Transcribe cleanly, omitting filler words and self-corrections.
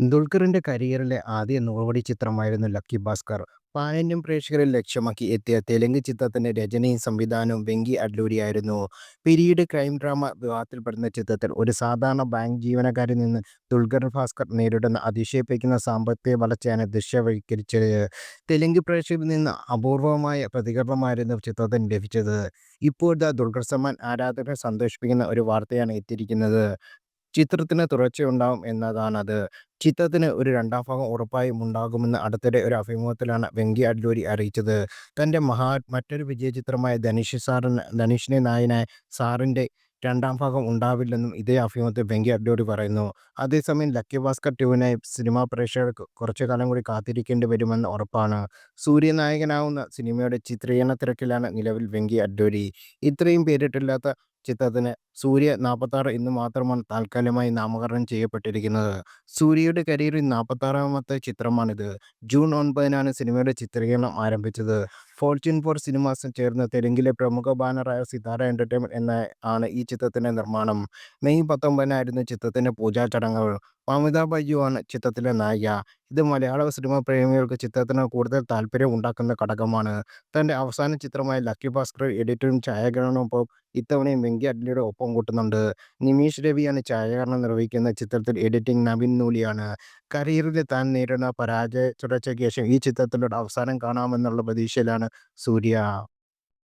ദുൽഖറിന്റെ കരിയറിലെ ആദ്യ നോവടി ചിത്രമായിരുന്നു 'ലക്കി ഭാസ്കർ'. പാൻ-ഇന്ത്യൻ പ്രേക്ഷകരെ ലക്ഷ്യമാക്കി എത്തിയ തെലുങ്ക് ചിത്രത്തിന്റെ രചനയും സംവിധാനവും വെങ്കി അഡ്ലൂരിയായിരുന്നു. പിരീഡ് ക്രൈം ഡ്രാമ വിഭാഗത്തിൽപ്പെടുന്ന ചിത്രത്തിൽ ഒരു സാധാരണ ബാങ്ക് ജീവനക്കാരിൽ നിന്ന് ദുൽഖർ ഭാസ്കർ നേരിടുന്ന അതിശയിപ്പിക്കുന്ന സാമ്പത്തിക വളർച്ചയാണ് ദൃശ്യവൽക്കരിച്ചത്. തെലുങ്ക് പ്രേക്ഷകരിൽ നിന്ന് അപൂർവമായ പ്രതികരണമായിരുന്നു ചിത്രത്തിന് ലഭിച്ചത്. ഇപ്പോഴിതാ ദുൽഖർ സൽമാൻ ആരാധകരെ സന്തോഷിപ്പിക്കുന്ന ഒരു വാർത്തയാണ് എത്തിയിരിക്കുന്നത്. ചിത്രത്തിന് തുടർച്ചയുണ്ടാവും എന്നതാണത്. ചിത്രത്തിന് ഒരു രണ്ടാം ഭാഗം ഉറപ്പായും ഉണ്ടാകുമെന്ന് അടുത്തിടെ ഒരു അഭിമുഖത്തിലാണ് വെങ്കി അഡ്ലൂരി അറിയിച്ചത്. തന്റെ മറ്റൊരു വിജയചിത്രമായ ധനുഷിനെ നായകനായ സാറിന്റെ രണ്ടാം ഭാഗം ഉണ്ടാവില്ലെന്നും ഇതേ അഭിമുഖത്തിൽ വെങ്കി അഡ്ലൂരി പറയുന്നു. അതേസമയം 'ലക്കി ഭാസ്കർ 2'നായി സിനിമാ പ്രേക്ഷകർക്ക് കുറച്ചുകാലം കൂടി കാത്തിരിക്കേണ്ടി വരുമെന്ന് ഉറപ്പാണ്. സൂര്യ നായകനാവുന്ന സിനിമയുടെ ചിത്രീകരണ തിരക്കിലാണ് നിലവിൽ വെങ്കി അഡ്ലൂരി. ഇത്രയും പേരിട്ടില്ലാത്ത ചിത്രത്തിന് സൂര്യ 46 എന്ന് മാത്രമാണ് താൽക്കാലികമായി നാമകരണം ചെയ്യപ്പെട്ടിരിക്കുന്നത്. സൂര്യയുടെ കരിയറിൽ 46ാമത്തെ ചിത്രമാണിത്. ജൂൺ 9-നാണ് സിനിമയുടെ ചിത്രീകരണം ആരംഭിച്ചത്. ഫോർച്യൂൺ 4 സിനിമാസും ചേർന്ന് തെലുങ്കിലെ പ്രമുഖ ബാനറായ സിതാര എന്റർടൈൻമെന്റ് ആണ് ഈ ചിത്രത്തിന്റെ നിർമ്മാണം. മെയ് 19-നായിരുന്നു ചിത്രത്തിന്റെ പൂജാ ചടങ്ങുകൾ. മമിത ബൈജു ആണ് ചിത്രത്തിലെ നായിക. ഇത് മലയാള സിനിമാ പ്രേമികൾക്ക് ചിത്രത്തിന് കൂടുതൽ താല്പര്യം ഉണ്ടാക്കുന്ന ഘടകമാണ്. തന്റെ അവസാന ചിത്രമായ 'ലക്കി ഭാസ്കറിൽ' എഡിറ്ററും ഛായാഗ്രഹണവുമൊപ്പം ഇത്തവണയും വെങ്കി അഡ്ലിയുടെ ഒപ്പം കൂട്ടുന്നുണ്ട്. നിമീഷ് രവിയാണ് ഛായാഗ്രഹണം നിർവഹിക്കുന്ന ചിത്രത്തിൽ എഡിറ്റിംഗ് നവീൻ നൂലിയാണ്. കരിയറിൽ താൻ നേരിടുന്ന പരാജയ തുടർച്ചയ്ക്ക് ശേഷം ഈ ചിത്രത്തിലൂടെ അവസാനം കാണാമെന്നുള്ള പ്രതീക്ഷയിലാണ് സൂര്യ.